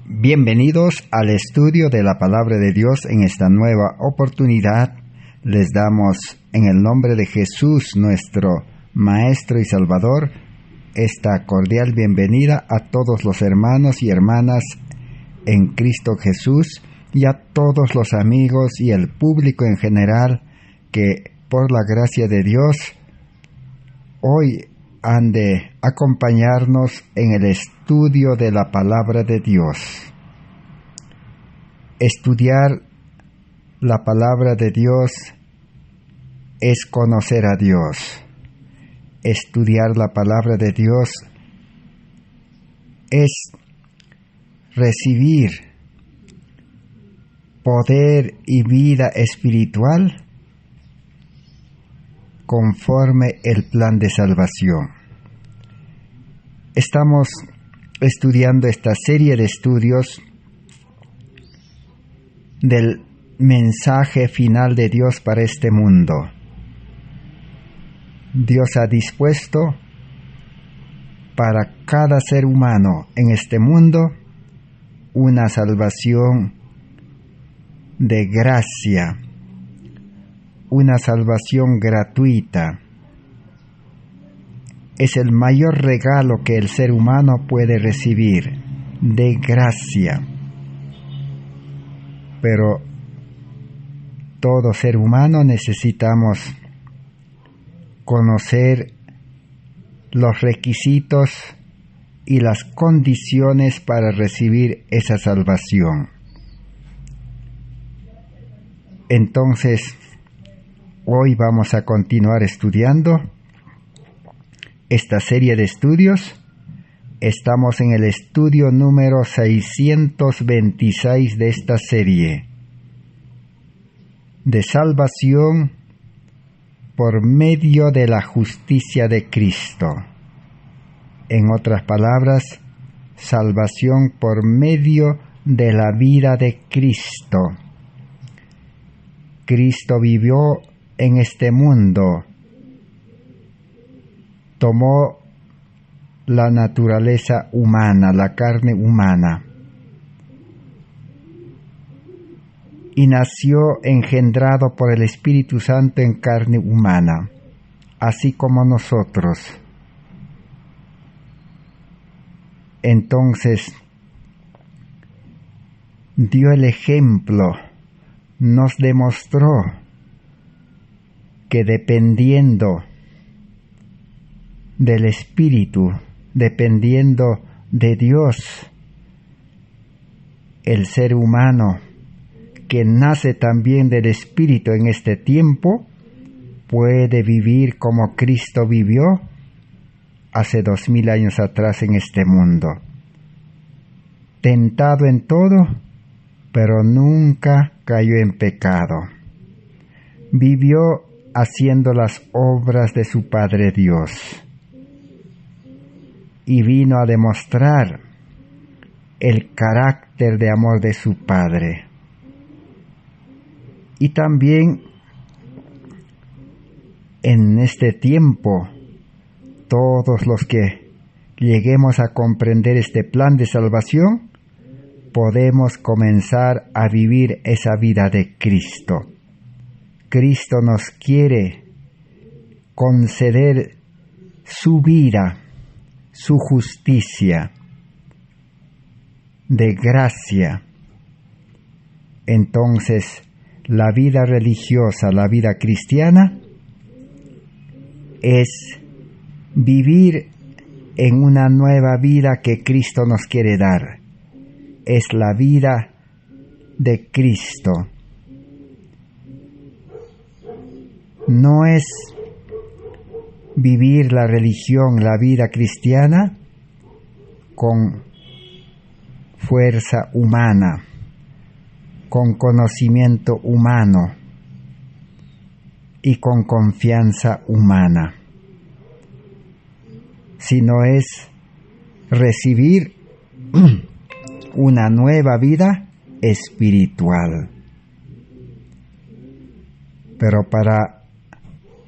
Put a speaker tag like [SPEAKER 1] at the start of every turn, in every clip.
[SPEAKER 1] Bienvenidos al estudio de la Palabra de Dios. En esta nueva oportunidad les damos, en el nombre de Jesús, nuestro Maestro y Salvador, esta cordial bienvenida a todos los hermanos y hermanas en Cristo Jesús y a todos los amigos y el público en general que, por la gracia de Dios, hoy han de acompañarnos en el estudio de la Palabra de Dios. Estudiar la Palabra de Dios es conocer a Dios. Estudiar la Palabra de Dios es recibir poder y vida espiritual conforme el plan de salvación. Estamos estudiando esta serie de estudios del mensaje final de Dios para este mundo. Dios ha dispuesto para cada ser humano en este mundo una salvación de gracia, una salvación gratuita. Es el mayor regalo que el ser humano puede recibir, de gracia. Pero todo ser humano necesitamos conocer los requisitos y las condiciones para recibir esa salvación. Entonces, hoy vamos a continuar estudiando esta serie de estudios. Estamos en el estudio número 626 de esta serie de salvación por medio de la justicia de Cristo. En otras palabras, salvación por medio de la vida de Cristo. Cristo vivió en este mundo, tomó la naturaleza humana, la carne humana, y nació engendrado por el Espíritu Santo en carne humana, así como nosotros. Entonces, dio el ejemplo, nos demostró que dependiendo del Espíritu, dependiendo de Dios, el ser humano que nace también del Espíritu en este tiempo puede vivir como Cristo vivió hace 2000 años atrás en este mundo. Tentado en todo, pero nunca cayó en pecado. Vivió haciendo las obras de su Padre Dios. Y vino a demostrar el carácter de amor de su Padre. Y también en este tiempo, todos los que lleguemos a comprender este plan de salvación, podemos comenzar a vivir esa vida de Cristo. Cristo nos quiere conceder su vida, su justicia, de gracia. Entonces, la vida religiosa, la vida cristiana, es vivir en una nueva vida que Cristo nos quiere dar. Es la vida de Cristo. No es vivir la religión, la vida cristiana, con fuerza humana, con conocimiento humano y con confianza humana, sino es recibir una nueva vida espiritual. Pero para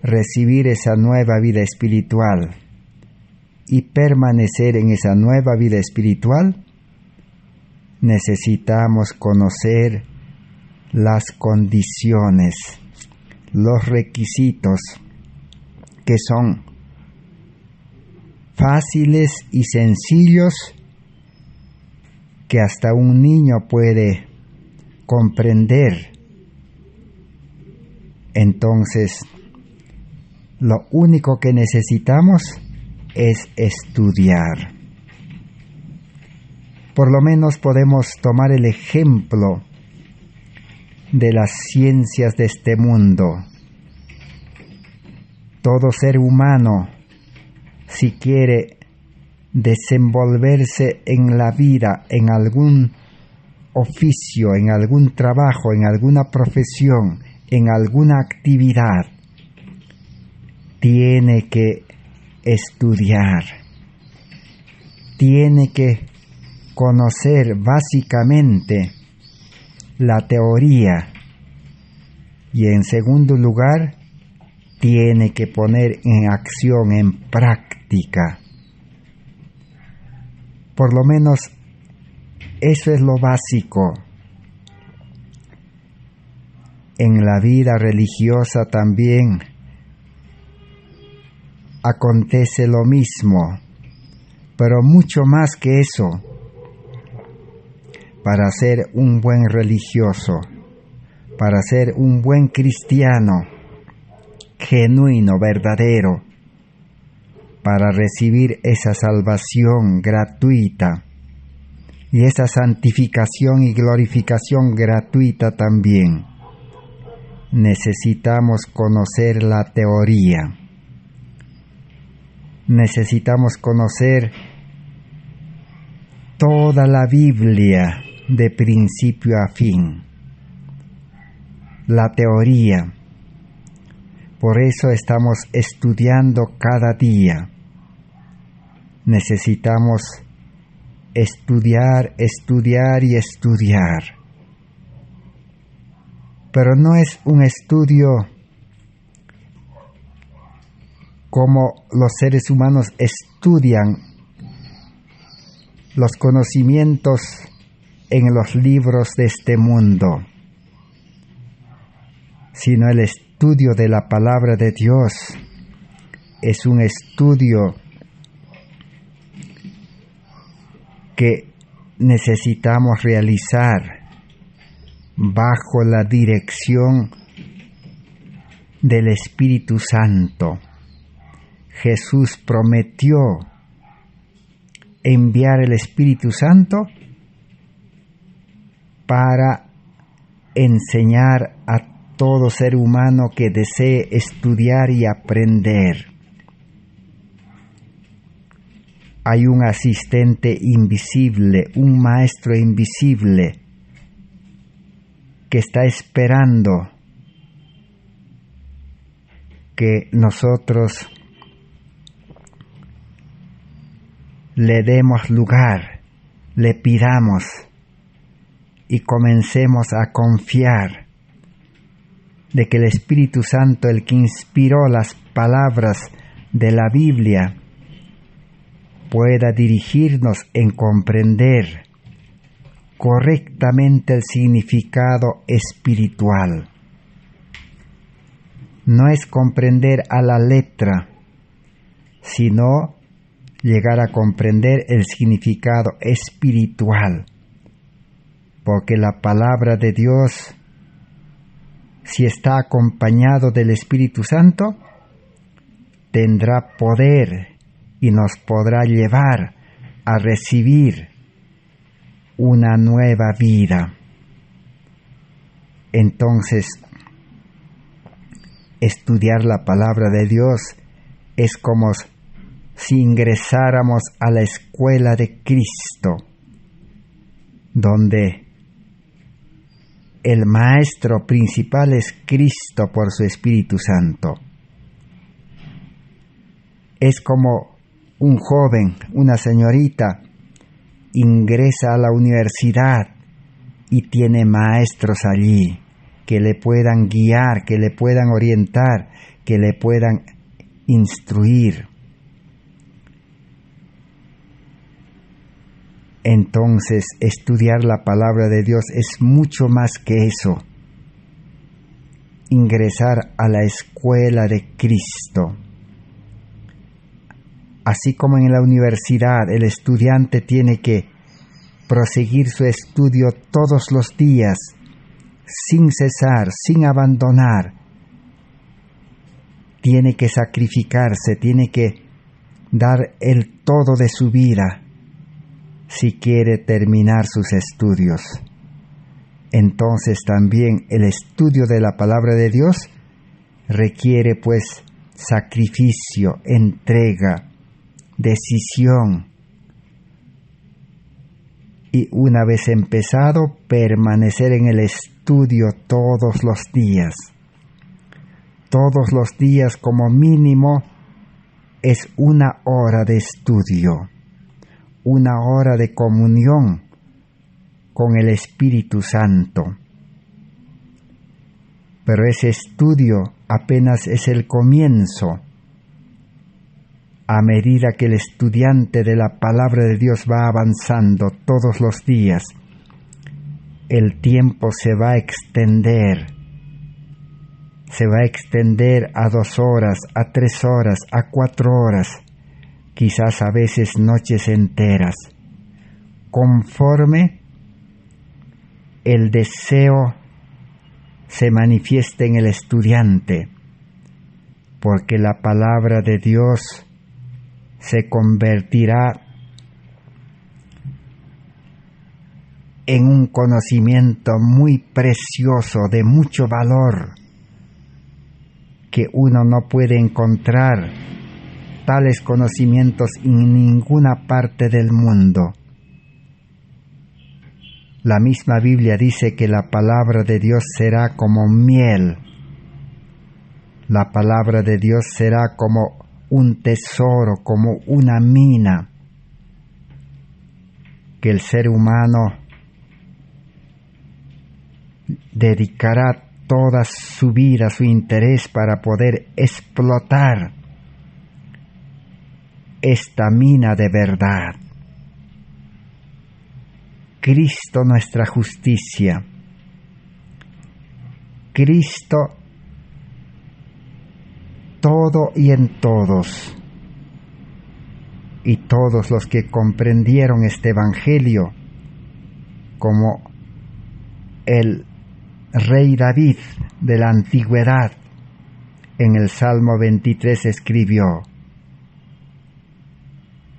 [SPEAKER 1] recibir esa nueva vida espiritual y permanecer en esa nueva vida espiritual, necesitamos conocer las condiciones, los requisitos que son fáciles y sencillos que hasta un niño puede comprender. Entonces, lo único que necesitamos es estudiar. Por lo menos podemos tomar el ejemplo de las ciencias de este mundo. Todo ser humano, si quiere desenvolverse en la vida, en algún oficio, en algún trabajo, en alguna profesión, en alguna actividad, tiene que estudiar, tiene que conocer básicamente la teoría y en segundo lugar tiene que poner en acción, en práctica. Por lo menos eso es lo básico. En la vida religiosa también acontece lo mismo, pero mucho más que eso. Para ser un buen religioso, para ser un buen cristiano, genuino, verdadero, para recibir esa salvación gratuita y esa santificación y glorificación gratuita también, necesitamos conocer la teoría. Necesitamos conocer toda la Biblia de principio a fin. La teoría. Por eso estamos estudiando cada día. Necesitamos estudiar, estudiar y estudiar. Pero no es un estudio como los seres humanos estudian los conocimientos en los libros de este mundo, sino el estudio de la palabra de Dios es un estudio que necesitamos realizar bajo la dirección del Espíritu Santo. Jesús prometió enviar el Espíritu Santo para enseñar a todo ser humano que desee estudiar y aprender. Hay un asistente invisible, un maestro invisible que está esperando que nosotros le demos lugar, le pidamos y comencemos a confiar de que el Espíritu Santo, el que inspiró las palabras de la Biblia, pueda dirigirnos en comprender correctamente el significado espiritual. No es comprender a la letra, sino llegar a comprender el significado espiritual, porque la palabra de Dios, si está acompañado del Espíritu Santo, tendrá poder y nos podrá llevar a recibir una nueva vida. Entonces, estudiar la palabra de Dios es como si ingresáramos a la escuela de Cristo, donde el maestro principal es Cristo por su Espíritu Santo. Es como un joven, una señorita, ingresa a la universidad y tiene maestros allí que le puedan guiar, que le puedan orientar, que le puedan instruir. Entonces, estudiar la palabra de Dios es mucho más que eso. Ingresar a la escuela de Cristo. Así como en la universidad el estudiante tiene que proseguir su estudio todos los días, sin cesar, sin abandonar. Tiene que sacrificarse, tiene que dar el todo de su vida si quiere terminar sus estudios. Entonces también el estudio de la palabra de Dios requiere pues sacrificio, entrega, decisión. Y una vez empezado, permanecer en el estudio todos los días. Todos los días como mínimo es 1 hora de estudio, 1 hora de comunión con el Espíritu Santo. Pero ese estudio apenas es el comienzo. A medida que el estudiante de la palabra de Dios va avanzando todos los días, el tiempo se va a extender. Se va a extender a 2 horas, a 3 horas, a 4 horas, quizás a veces noches enteras, conforme el deseo se manifieste en el estudiante, porque la palabra de Dios se convertirá en un conocimiento muy precioso, de mucho valor, que uno no puede encontrar tales conocimientos en ninguna parte del mundo. La misma Biblia dice que la palabra de Dios será como miel. La palabra de Dios será como un tesoro, como una mina, que el ser humano dedicará toda su vida, su interés para poder explotar esta mina de verdad. Cristo nuestra justicia. Cristo todo y en todos. Y todos los que comprendieron este evangelio, como el rey David de la antigüedad, en el Salmo 23 escribió: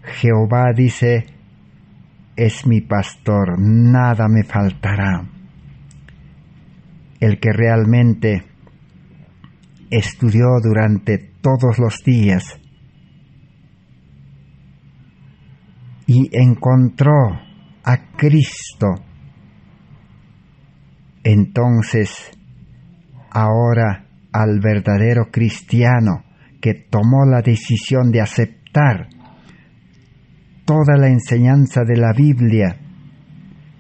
[SPEAKER 1] Jehová dice, es mi pastor, nada me faltará. El que realmente estudió durante todos los días y encontró a Cristo, entonces ahora al verdadero cristiano que tomó la decisión de aceptar toda la enseñanza de la Biblia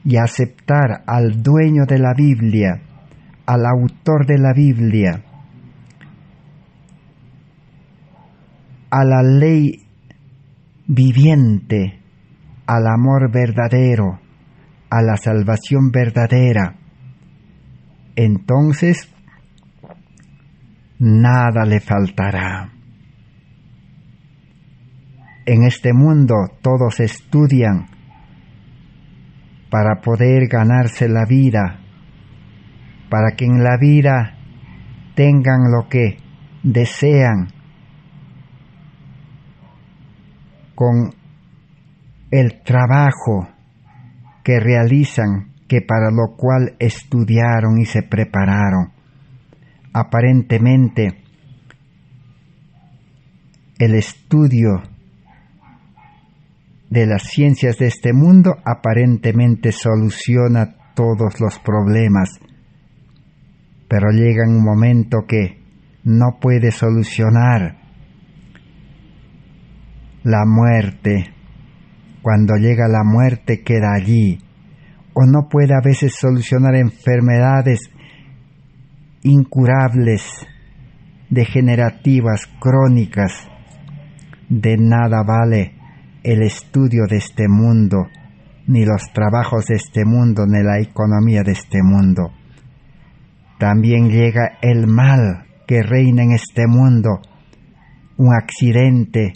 [SPEAKER 1] y aceptar al dueño de la Biblia, al autor de la Biblia, a la ley viviente, al amor verdadero, a la salvación verdadera, entonces nada le faltará. En este mundo todos estudian para poder ganarse la vida, para que en la vida tengan lo que desean, con el trabajo que realizan, que para lo cual estudiaron y se prepararon. Aparentemente, el estudio de las ciencias de este mundo aparentemente soluciona todos los problemas, pero llega un momento que no puede solucionar. La muerte, cuando llega la muerte, queda allí, o no puede a veces solucionar enfermedades incurables, degenerativas, crónicas. De nada vale el estudio de este mundo, ni los trabajos de este mundo, ni la economía de este mundo. También llega el mal que reina en este mundo, un accidente,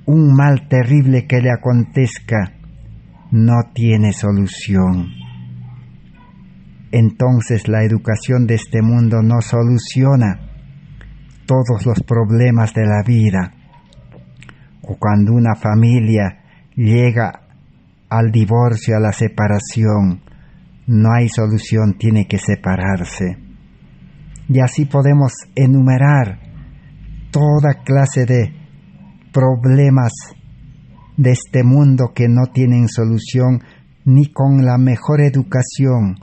[SPEAKER 1] un mal terrible que le acontezca, no tiene solución. Entonces la educación de este mundo no soluciona todos los problemas de la vida. O cuando una familia llega al divorcio, a la separación, no hay solución, tiene que separarse. Y así podemos enumerar toda clase de problemas de este mundo que no tienen solución ni con la mejor educación,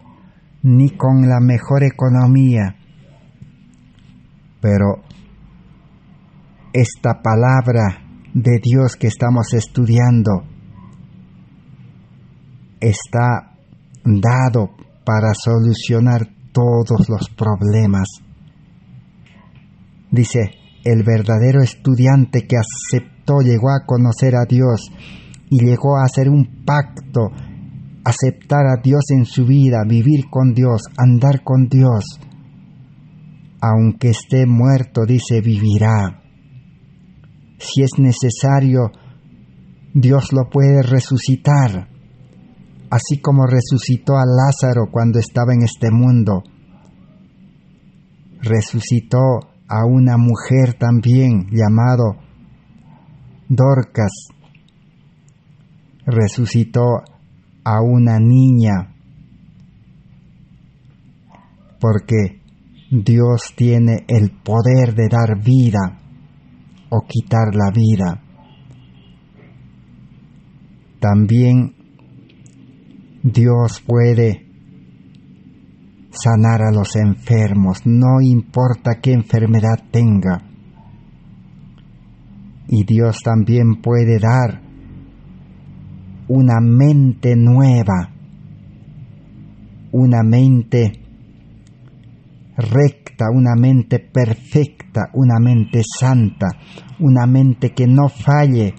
[SPEAKER 1] ni con la mejor economía. Pero esta palabra de Dios que estamos estudiando está dado para solucionar todos los problemas. Dice, el verdadero estudiante que aceptó, llegó a conocer a Dios y llegó a hacer un pacto, aceptar a Dios en su vida, vivir con Dios, andar con Dios. Aunque esté muerto, dice, vivirá. Si es necesario, Dios lo puede resucitar, así como resucitó a Lázaro cuando estaba en este mundo. Resucitó a una mujer también llamado Dorcas. Resucitó a una niña, porque Dios tiene el poder de dar vida o quitar la vida. También Dios puede sanar a los enfermos, no importa qué enfermedad tenga. Y Dios también puede dar una mente nueva, una mente recta, una mente perfecta, una mente santa, una mente que no falle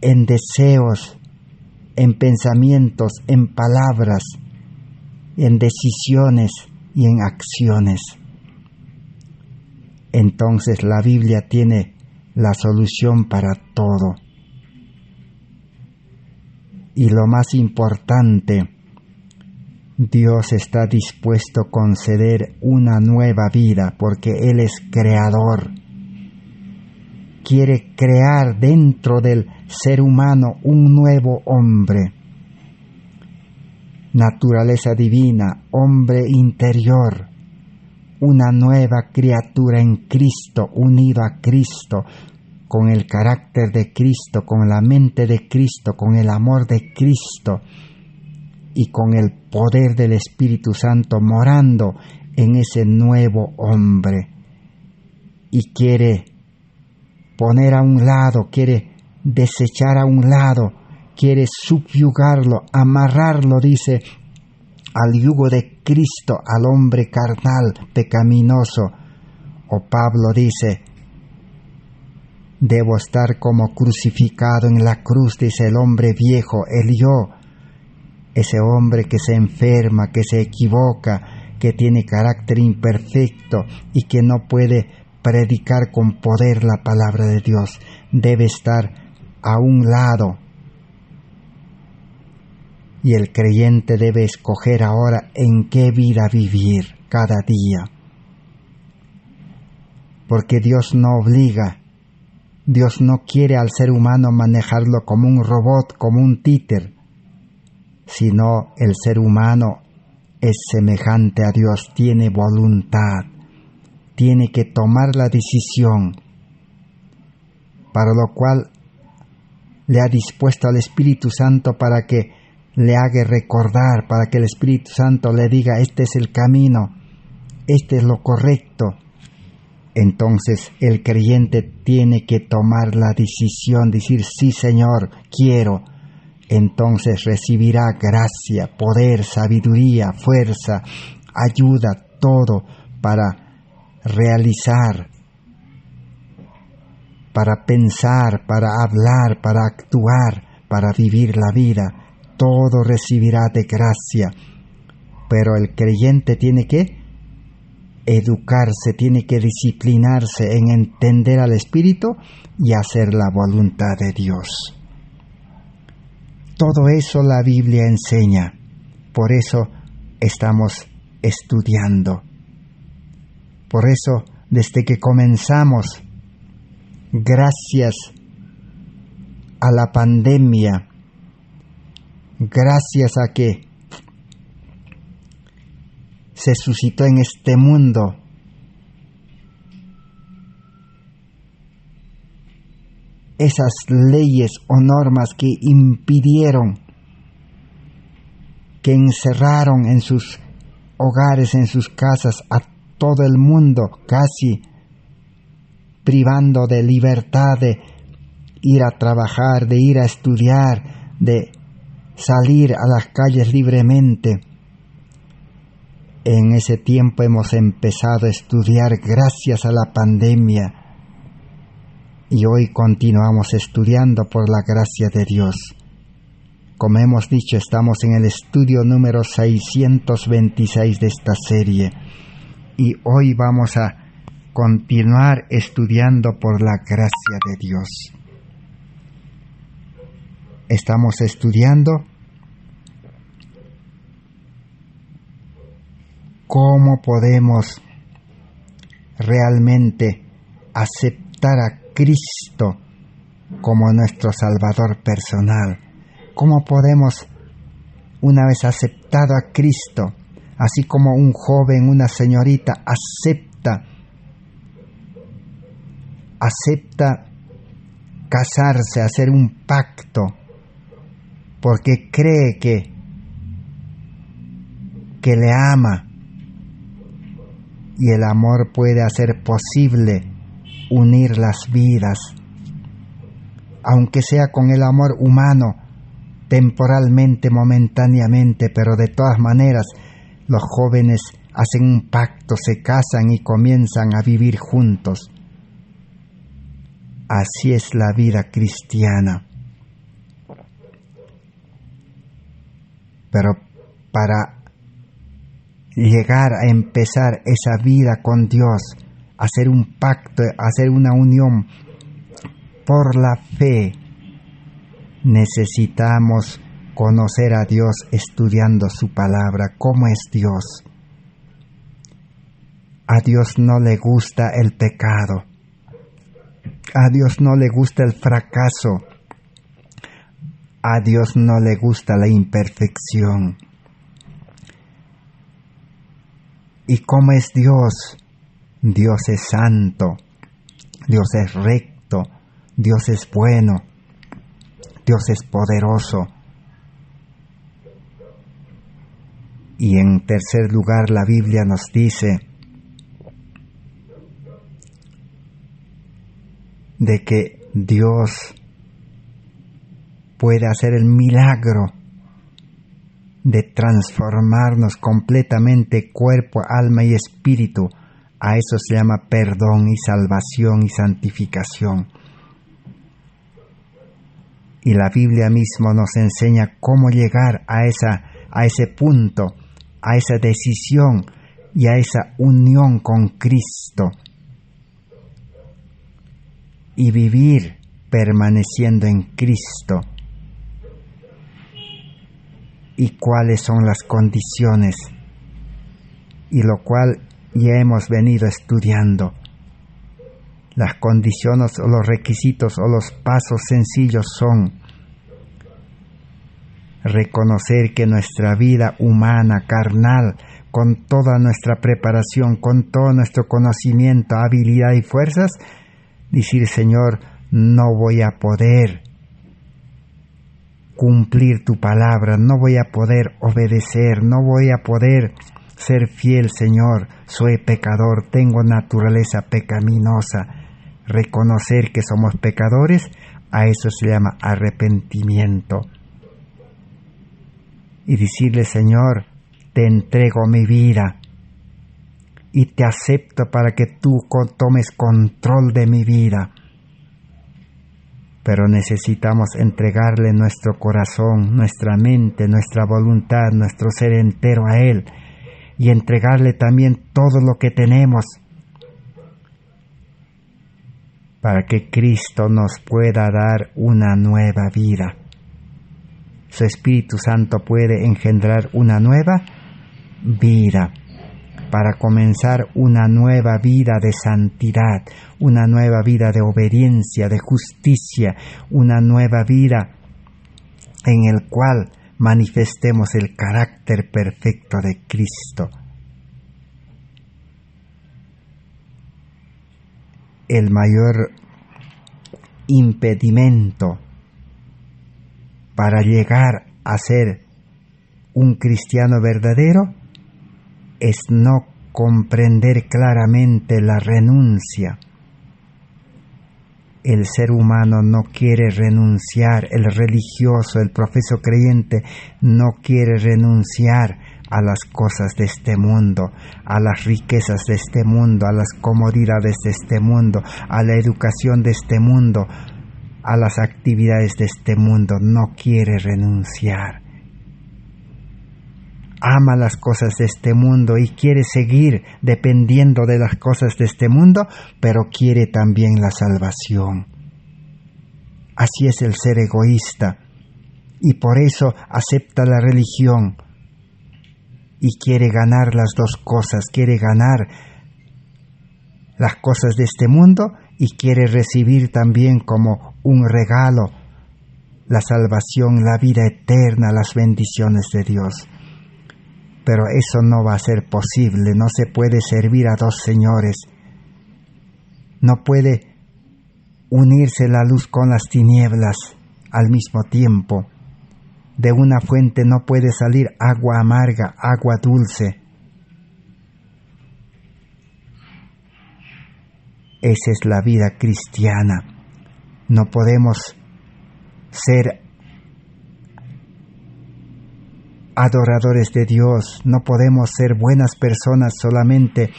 [SPEAKER 1] en deseos, en pensamientos, en palabras, en decisiones y en acciones. Entonces la Biblia tiene la solución para todo. Y lo más importante, Dios está dispuesto a conceder una nueva vida porque Él es creador. Quiere crear dentro del ser humano un nuevo hombre. Naturaleza divina, hombre interior, una nueva criatura en Cristo, unido a Cristo, con el carácter de Cristo, con la mente de Cristo, con el amor de Cristo y con el poder del Espíritu Santo morando en ese nuevo hombre. Y quiere poner a un lado, quiere desechar a un lado, quiere subyugarlo, amarrarlo, dice, al yugo de Cristo, al hombre carnal, pecaminoso. O Pablo dice, debo estar como crucificado en la cruz, dice el hombre viejo, el yo, ese hombre que se enferma, que se equivoca, que tiene carácter imperfecto y que no puede predicar con poder la palabra de Dios, debe estar a un lado. Y el creyente debe escoger ahora en qué vida vivir cada día. Porque Dios no obliga, Dios no quiere al ser humano manejarlo como un robot, como un títer, sino el ser humano es semejante a Dios, tiene voluntad, tiene que tomar la decisión, para lo cual le ha dispuesto al Espíritu Santo para que le haga recordar, para que el Espíritu Santo le diga, este es el camino, este es lo correcto. Entonces el creyente tiene que tomar la decisión, decir, sí Señor, quiero. Entonces recibirá gracia, poder, sabiduría, fuerza, ayuda, todo para realizar, para pensar, para hablar, para actuar, para vivir la vida. Todo recibirá de gracia. Pero el creyente tiene que educarse, tiene que disciplinarse en entender al Espíritu y hacer la voluntad de Dios. Todo eso la Biblia enseña. Por eso estamos estudiando. Por eso, desde que comenzamos, gracias a la pandemia, gracias a que se suscitó en este mundo esas leyes o normas que impidieron, que encerraron en sus hogares, en sus casas, a todo el mundo, casi privando de libertad de ir a trabajar, de ir a estudiar, de salir a las calles libremente. En ese tiempo hemos empezado a estudiar gracias a la pandemia y hoy continuamos estudiando por la gracia de Dios. Como hemos dicho, estamos en el estudio número 626 de esta serie y hoy vamos a continuar estudiando por la gracia de Dios. Estamos estudiando cómo podemos realmente aceptar a Cristo como nuestro Salvador personal. Cómo podemos, una vez aceptado a Cristo, así como un joven, una señorita acepta casarse, hacer un pacto, porque cree que le ama, y el amor puede hacer posible unir las vidas, aunque sea con el amor humano, temporalmente, momentáneamente, pero de todas maneras los jóvenes hacen un pacto, se casan y comienzan a vivir juntos. Así es la vida cristiana. Pero para llegar a empezar esa vida con Dios, hacer un pacto, hacer una unión por la fe, necesitamos conocer a Dios estudiando su palabra. ¿Cómo es Dios? A Dios no le gusta el pecado. A Dios no le gusta el fracaso. A Dios no le gusta la imperfección. ¿Y cómo es Dios? Dios es santo, Dios es recto, Dios es bueno, Dios es poderoso. Y en tercer lugar, la Biblia nos dice de que Dios puede hacer el milagro de transformarnos completamente, cuerpo, alma y espíritu. A eso se llama perdón y salvación y santificación. Y la Biblia misma nos enseña cómo llegar a ese punto, a esa decisión y a esa unión con Cristo. Y vivir permaneciendo en Cristo. Y cuáles son las condiciones, y lo cual ya hemos venido estudiando. Las condiciones o los requisitos o los pasos sencillos son reconocer que nuestra vida humana, carnal, con toda nuestra preparación, con todo nuestro conocimiento, habilidad y fuerzas, decir: Señor, no voy a poder cumplir tu palabra, no voy a poder obedecer, no voy a poder ser fiel, Señor, soy pecador, tengo naturaleza pecaminosa. Reconocer que somos pecadores, a eso se llama arrepentimiento. Y decirle: Señor, te entrego mi vida y te acepto para que tú tomes control de mi vida. pero necesitamos entregarle nuestro corazón, nuestra mente, nuestra voluntad, nuestro ser entero a Él, y entregarle también todo lo que tenemos, para que Cristo nos pueda dar una nueva vida. Su Espíritu Santo puede engendrar una nueva vida, para comenzar una nueva vida de santidad, una nueva vida de obediencia, de justicia, una nueva vida en el cual manifestemos el carácter perfecto de Cristo. El mayor impedimento para llegar a ser un cristiano verdadero es no comprender claramente la renuncia. El ser humano no quiere renunciar, el religioso, el profeso creyente no quiere renunciar a las cosas de este mundo, a las riquezas de este mundo, a las comodidades de este mundo, a la educación de este mundo, a las actividades de este mundo. No quiere renunciar. Ama las cosas de este mundo y quiere seguir dependiendo de las cosas de este mundo, pero quiere también la salvación. Así es el ser egoísta, y por eso acepta la religión y quiere ganar las dos cosas. Quiere ganar las cosas de este mundo y quiere recibir también como un regalo la salvación, la vida eterna, las bendiciones de Dios. Pero eso no va a ser posible. No se puede servir a dos señores. No puede unirse la luz con las tinieblas al mismo tiempo. De una fuente no puede salir agua amarga, agua dulce. Esa es la vida cristiana. No podemos ser adoradores de Dios, no podemos ser buenas personas solamente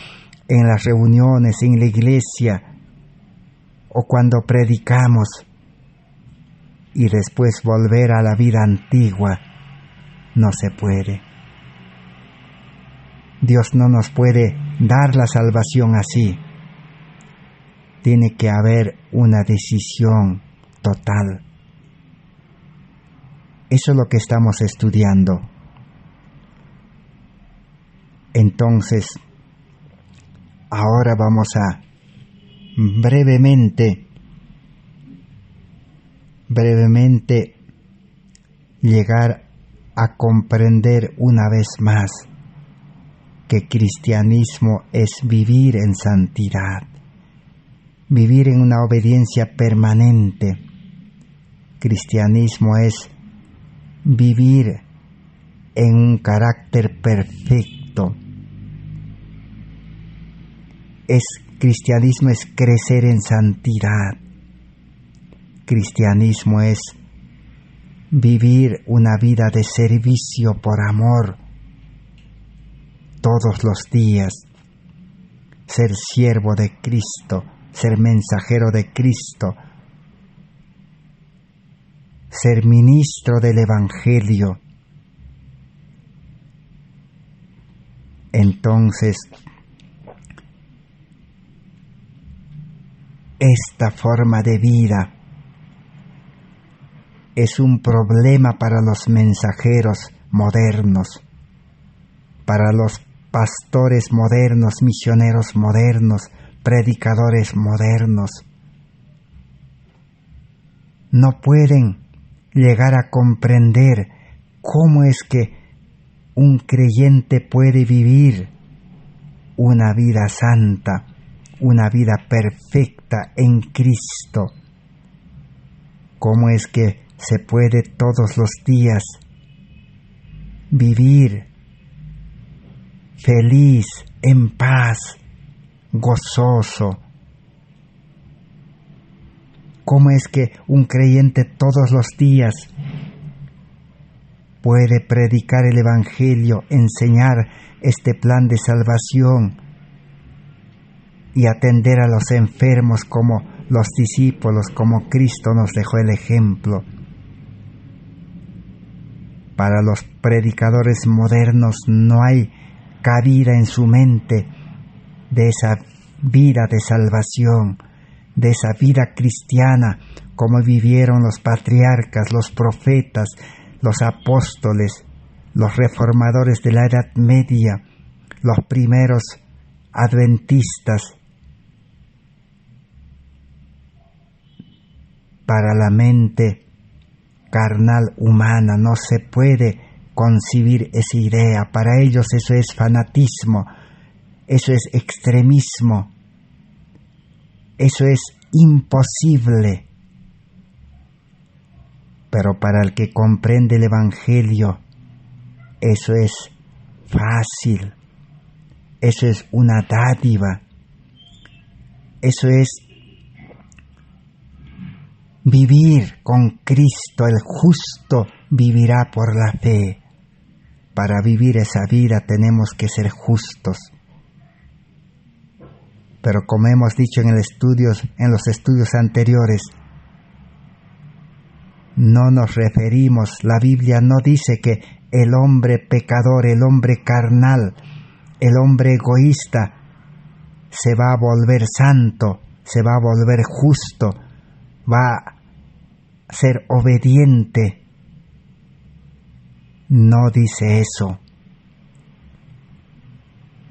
[SPEAKER 1] en las reuniones, en la iglesia o cuando predicamos y después volver a la vida antigua. No se puede. Dios no nos puede dar la salvación así. Tiene que haber una decisión total. Eso es lo que estamos estudiando. Entonces, ahora vamos a brevemente llegar a comprender una vez más que cristianismo es vivir en santidad, vivir en una obediencia permanente. Cristianismo es vivir en un carácter perfecto. Cristianismo es crecer en santidad. Cristianismo es vivir una vida de servicio por amor todos los días, ser siervo de Cristo, ser mensajero de Cristo, ser ministro del Evangelio. Entonces, esta forma de vida es un problema para los mensajeros modernos, para los pastores modernos, misioneros modernos, predicadores modernos. No pueden llegar a comprender cómo es que un creyente puede vivir una vida santa, una vida perfecta en Cristo. Cómo es que se puede todos los días vivir feliz, en paz, gozoso. ¿Cómo es que un creyente todos los días puede predicar el Evangelio, enseñar este plan de salvación y atender a los enfermos como los discípulos, como Cristo nos dejó el ejemplo. Para los predicadores modernos no hay cabida en su mente de esa vida de salvación, de esa vida cristiana como vivieron los patriarcas, los profetas, los apóstoles, los reformadores de la Edad Media, los primeros adventistas. Para la mente carnal humana no se puede concebir esa idea. Para ellos eso es fanatismo, eso es extremismo, eso es imposible. Pero para el que comprende el Evangelio, eso es fácil, eso es una dádiva, eso es vivir con Cristo. El justo vivirá por la fe. Para vivir esa vida tenemos que ser justos. Pero como hemos dicho en los estudios anteriores, no nos referimos, la Biblia no dice que el hombre pecador, el hombre carnal, el hombre egoísta se va a volver santo, se va a volver justo, va a ser obediente. No dice eso.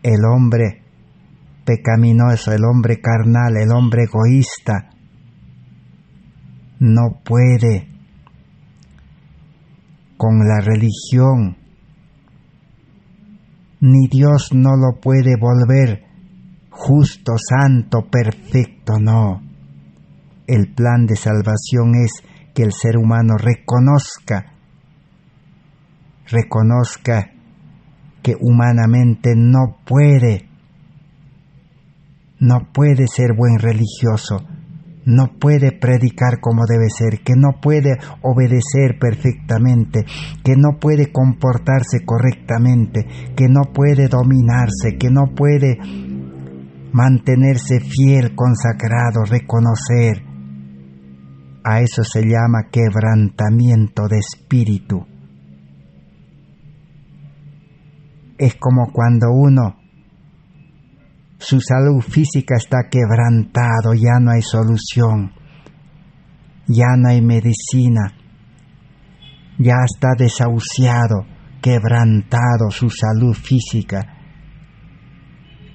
[SPEAKER 1] El hombre pecaminoso, el hombre carnal, el hombre egoísta no puede con la religión, ni Dios no lo puede volver justo, santo, perfecto, no. El plan de salvación es que el ser humano reconozca que humanamente no puede ser buen religioso, no puede predicar como debe ser, que no puede obedecer perfectamente, que no puede comportarse correctamente, que no puede dominarse, que no puede mantenerse fiel, consagrado, reconocer. A eso se llama quebrantamiento de espíritu. Es como cuando su salud física está quebrantado, ya no hay solución, ya no hay medicina, ya está desahuciado, quebrantado su salud física.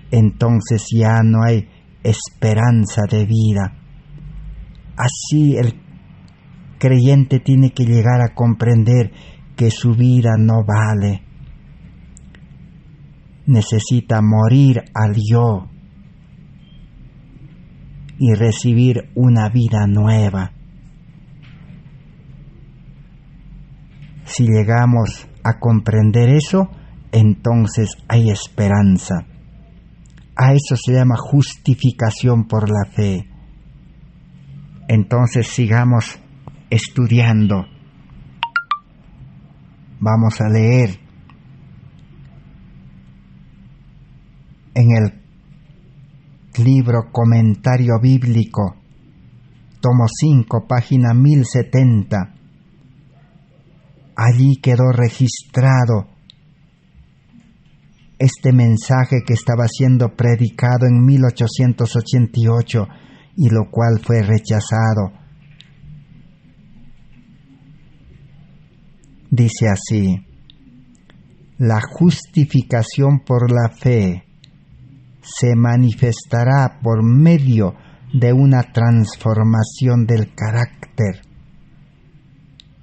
[SPEAKER 1] Entonces ya no hay esperanza de vida. Así el creyente tiene que llegar a comprender que su vida no vale. Necesita morir al yo y recibir una vida nueva. Si llegamos a comprender eso, entonces hay esperanza. A eso se llama justificación por la fe. Entonces sigamos estudiando. Vamos a leer en el libro Comentario Bíblico, tomo 5, página 1070. Allí quedó registrado este mensaje que estaba siendo predicado en 1888 y lo cual fue rechazado. Dice así: la justificación por la fe se manifestará por medio de una transformación del carácter.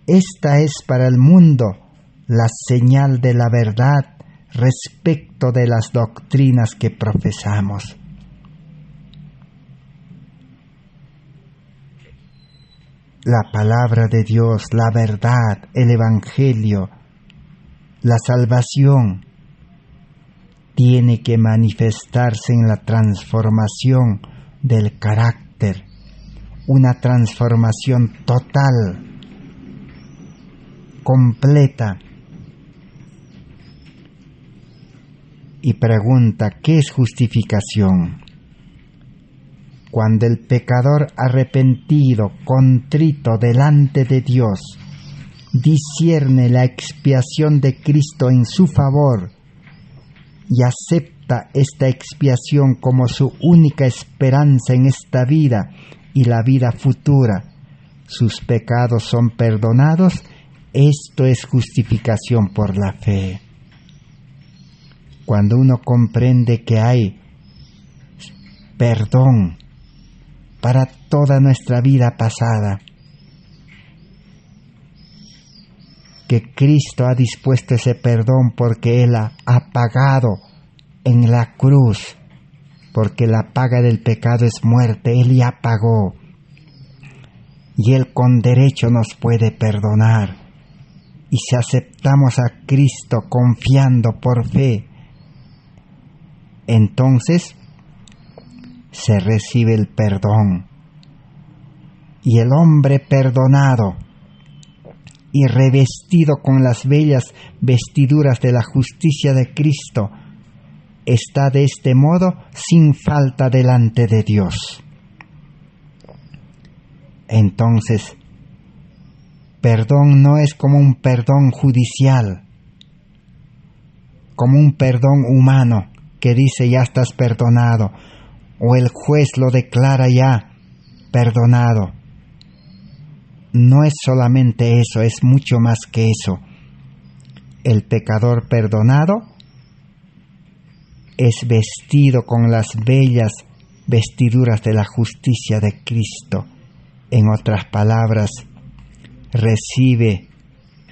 [SPEAKER 1] Esta es para el mundo la señal de la verdad respecto de las doctrinas que profesamos. La palabra de Dios, la verdad, el Evangelio, la salvación, tiene que manifestarse en la transformación del carácter, una transformación total, completa. Y pregunta, ¿qué es justificación? Cuando el pecador arrepentido, contrito delante de Dios, discierne la expiación de Cristo en su favor y acepta esta expiación como su única esperanza en esta vida y la vida futura, sus pecados son perdonados. Esto es justificación por la fe. Cuando uno comprende que hay perdón para toda nuestra vida pasada, que Cristo ha dispuesto ese perdón porque Él ha pagado en la cruz, porque la paga del pecado es muerte, Él ya pagó, y Él con derecho nos puede perdonar. Y si aceptamos a Cristo confiando por fe, entonces se recibe el perdón. Y el hombre perdonado y revestido con las bellas vestiduras de la justicia de Cristo está de este modo sin falta delante de Dios. Entonces, perdón no es como un perdón judicial, como un perdón humano que dice ya estás perdonado, o el juez lo declara ya perdonado. No es solamente eso, es mucho más que eso. El pecador perdonado es vestido con las bellas vestiduras de la justicia de Cristo. En otras palabras, recibe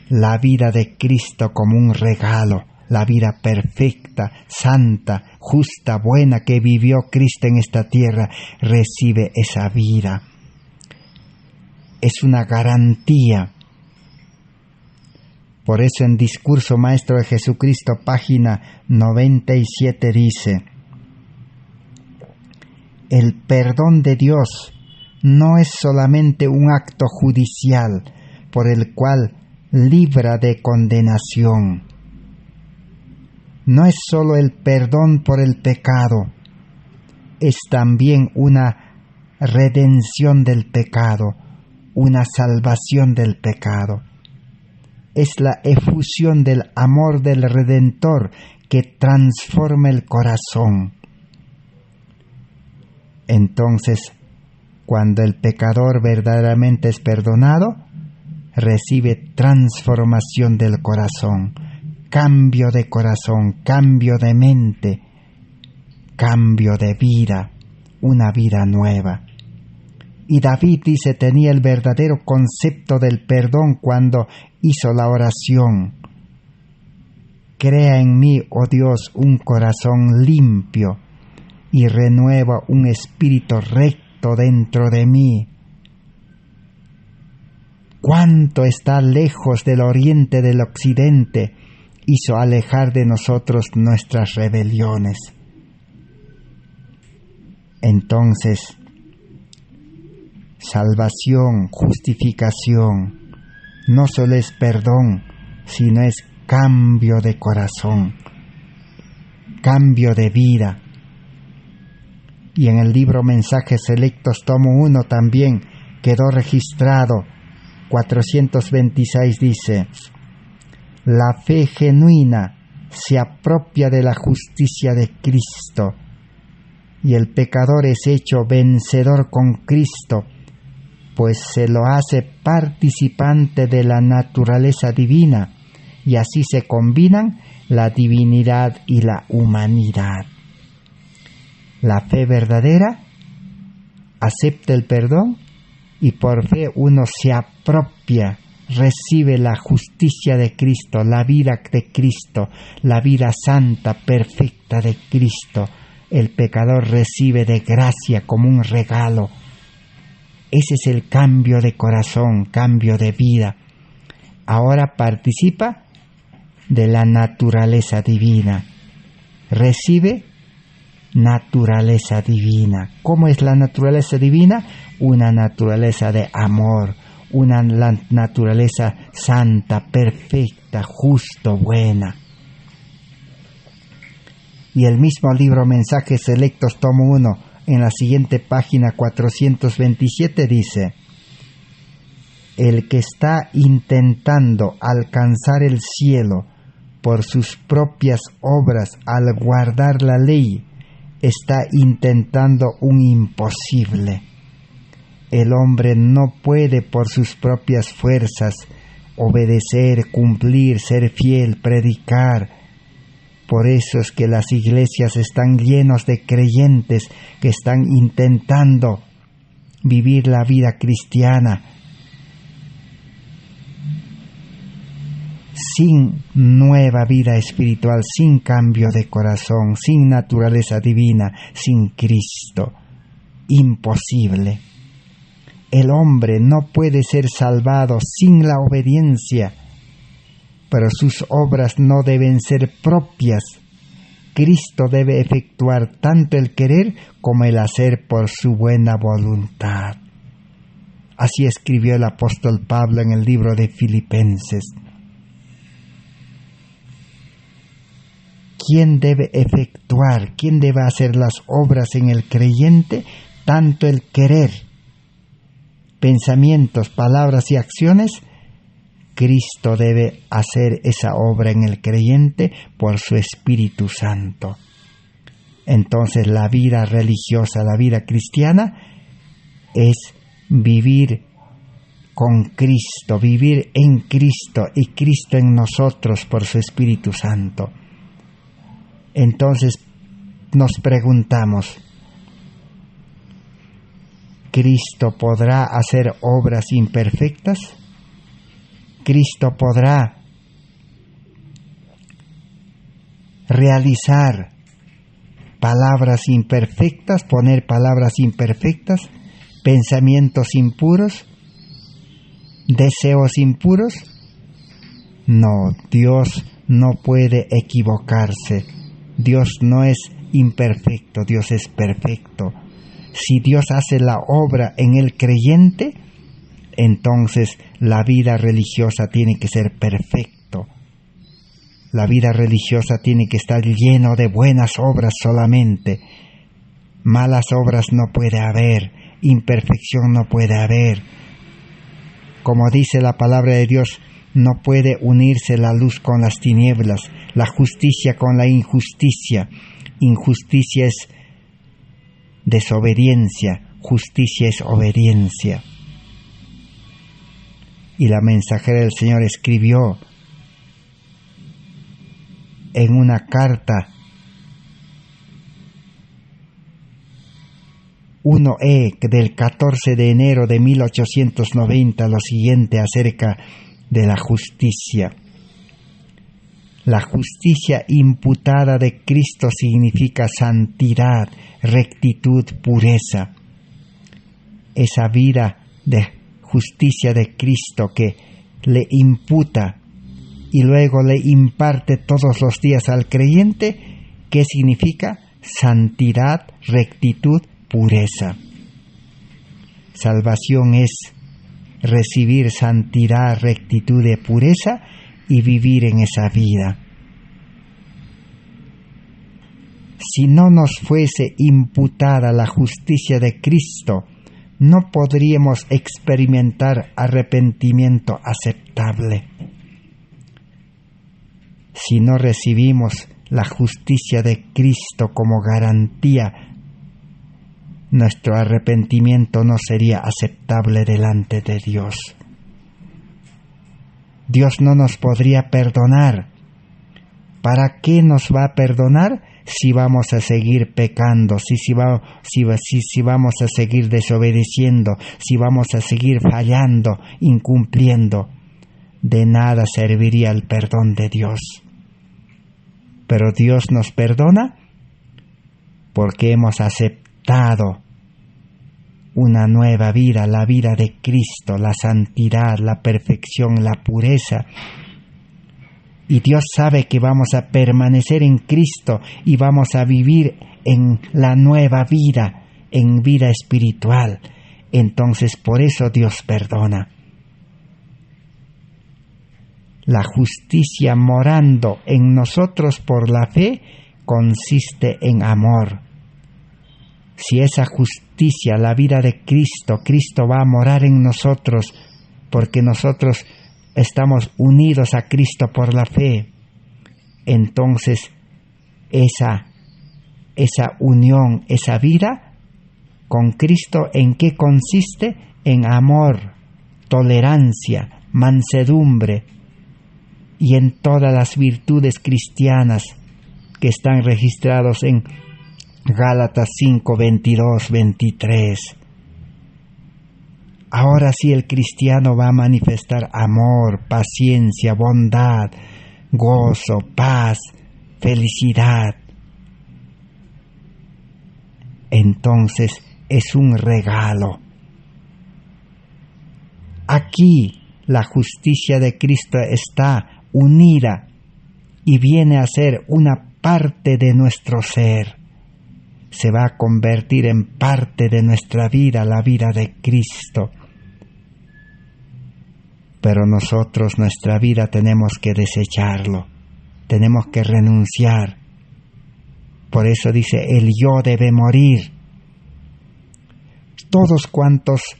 [SPEAKER 1] la vida de Cristo como un regalo, la vida perfecta, santa, justa, buena que vivió Cristo en esta tierra. Recibe esa vida. Es una garantía. Por eso en Discurso Maestro de Jesucristo, página 97 dice: el perdón de Dios no es solamente un acto judicial por el cual libra de condenación. No es solo el perdón por el pecado, es también una redención del pecado, una salvación del pecado. Es la efusión del amor del Redentor que transforma el corazón. Entonces, cuando el pecador verdaderamente es perdonado, recibe transformación del corazón, cambio de corazón, cambio de mente, cambio de vida, una vida nueva. Y David dice, tenía el verdadero concepto del perdón cuando hizo la oración: crea en mí, oh Dios, un corazón limpio y renueva un espíritu recto dentro de mí. Cuánto está lejos del oriente del occidente, hizo alejar de nosotros nuestras rebeliones. Entonces, salvación, justificación, no solo es perdón, sino es cambio de corazón, cambio de vida. Y en el libro Mensajes Selectos, tomo 1, también quedó registrado, 426, dice: la fe genuina se apropia de la justicia de Cristo, y el pecador es hecho vencedor con Cristo, pues se lo hace participante de la naturaleza divina, y así se combinan la divinidad y la humanidad. La fe verdadera acepta el perdón y por fe uno se apropia, recibe la justicia de Cristo, la vida de Cristo, la vida santa, perfecta de Cristo. El pecador recibe de gracia como un regalo. Ese es el cambio de corazón, cambio de vida. Ahora participa de la naturaleza divina. Recibe naturaleza divina. ¿Cómo es la naturaleza divina? Una naturaleza de amor, una naturaleza santa, perfecta, justo, buena. Y el mismo libro Mensajes Selectos, tomo 1, en la siguiente página 427 dice: el que está intentando alcanzar el cielo por sus propias obras al guardar la ley, está intentando un imposible. El hombre no puede por sus propias fuerzas obedecer, cumplir, ser fiel, predicar. Por eso es que las iglesias están llenas de creyentes que están intentando vivir la vida cristiana sin nueva vida espiritual, sin cambio de corazón, sin naturaleza divina, sin Cristo. Imposible. El hombre no puede ser salvado sin la obediencia, pero sus obras no deben ser propias. Cristo debe efectuar tanto el querer como el hacer por su buena voluntad. Así escribió el apóstol Pablo en el libro de Filipenses. ¿Quién debe efectuar, quién debe hacer las obras en el creyente? Tanto el querer, pensamientos, palabras y acciones. Cristo debe hacer esa obra en el creyente por su Espíritu Santo. Entonces la vida religiosa, la vida cristiana, es vivir con Cristo, vivir en Cristo y Cristo en nosotros por su Espíritu Santo. Entonces nos preguntamos, ¿Cristo podrá hacer obras imperfectas? ¿Cristo podrá realizar palabras imperfectas, poner palabras imperfectas, pensamientos impuros, deseos impuros? No, Dios no puede equivocarse. Dios no es imperfecto, Dios es perfecto. Si Dios hace la obra en el creyente, entonces la vida religiosa tiene que ser perfecto. La vida religiosa tiene que estar lleno de buenas obras solamente. Malas obras no puede haber, imperfección no puede haber. Como dice la palabra de Dios, no puede unirse la luz con las tinieblas, la justicia con la injusticia. Injusticia es desobediencia, justicia es obediencia. Y la mensajera del Señor escribió en una carta 1E del 14 de enero de 1890 lo siguiente acerca de la justicia. La justicia imputada de Cristo significa santidad, rectitud, pureza. Esa vida de justicia de Cristo que le imputa y luego le imparte todos los días al creyente, ¿qué significa? Santidad, rectitud, pureza. Salvación es recibir santidad, rectitud y pureza y vivir en esa vida. Si no nos fuese imputada la justicia de Cristo, no podríamos experimentar arrepentimiento aceptable. Si no recibimos la justicia de Cristo como garantía, nuestro arrepentimiento no sería aceptable delante de Dios. Dios no nos podría perdonar. ¿Para qué nos va a perdonar si vamos a seguir pecando, si vamos a seguir desobedeciendo, si vamos a seguir fallando, incumpliendo? De nada serviría el perdón de Dios. Pero Dios nos perdona porque hemos aceptado una nueva vida, la vida de Cristo, la santidad, la perfección, la pureza. Y Dios sabe que vamos a permanecer en Cristo y vamos a vivir en la nueva vida, en vida espiritual. Entonces por eso Dios perdona. La justicia morando en nosotros por la fe consiste en amor. si esa justicia, la vida de Cristo, Cristo va a morar en nosotros, porque nosotros estamos unidos a Cristo por la fe, entonces esa unión, esa vida con Cristo, ¿en qué consiste? En amor, tolerancia, mansedumbre y en todas las virtudes cristianas que están registrados en Gálatas 5, 22, 23. Ahora sí el cristiano va a manifestar amor, paciencia, bondad, gozo, paz, felicidad. Entonces es un regalo. Aquí la justicia de Cristo está unida y viene a ser una parte de nuestro ser. Se va a convertir en parte de nuestra vida, la vida de Cristo. Pero nosotros, nuestra vida, tenemos que desecharlo, tenemos que renunciar. Por eso dice, el yo debe morir. Todos cuantos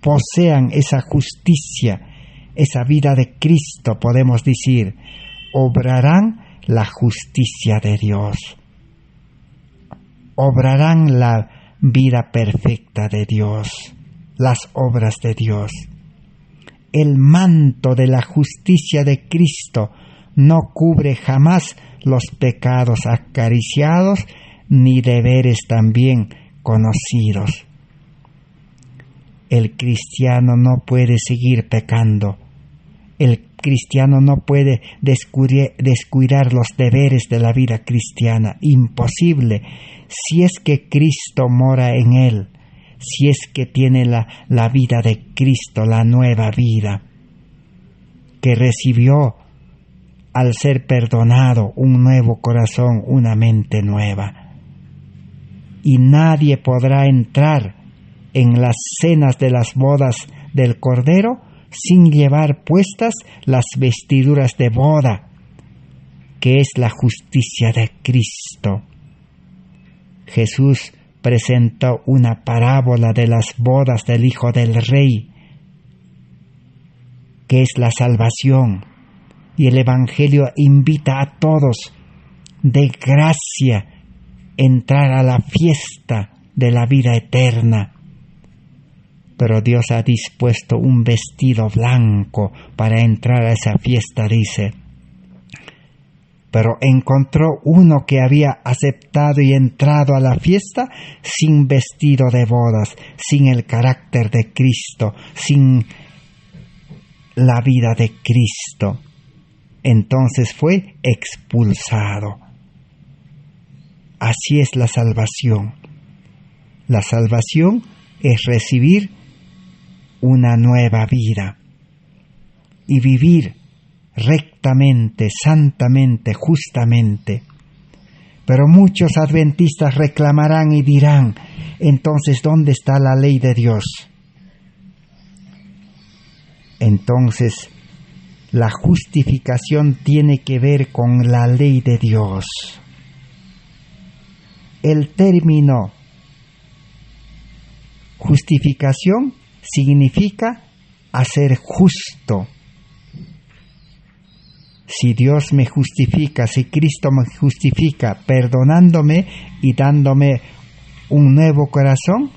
[SPEAKER 1] posean esa justicia, esa vida de Cristo, podemos decir, obrarán la justicia de Dios. Obrarán la vida perfecta de Dios, las obras de Dios. El manto de la justicia de Cristo no cubre jamás los pecados acariciados ni deberes también conocidos. El cristiano no puede seguir pecando. El cristiano no puede descuidar los deberes de la vida cristiana. Imposible. Si es que Cristo mora en él, si es que tiene la vida de Cristo, la nueva vida que recibió al ser perdonado, un nuevo corazón, una mente nueva. Y nadie podrá entrar en las cenas de las bodas del Cordero sin llevar puestas las vestiduras de boda, que es la justicia de Cristo. Jesús presentó una parábola de las bodas del Hijo del Rey, que es la salvación, y el Evangelio invita a todos de gracia entrar a la fiesta de la vida eterna. Pero Dios ha dispuesto un vestido blanco para entrar a esa fiesta, dice. Pero encontró uno que había aceptado y entrado a la fiesta sin vestido de bodas, sin el carácter de Cristo, sin la vida de Cristo. Entonces fue expulsado. Así es la salvación. La salvación es recibir una nueva vida y vivir rectamente, santamente, justamente. Pero muchos adventistas reclamarán y dirán, entonces, ¿dónde está la ley de Dios? Entonces, la justificación tiene que ver con la ley de Dios. El término justificación significa hacer justo. Si Dios me justifica, si Cristo me justifica, perdonándome y dándome un nuevo corazón,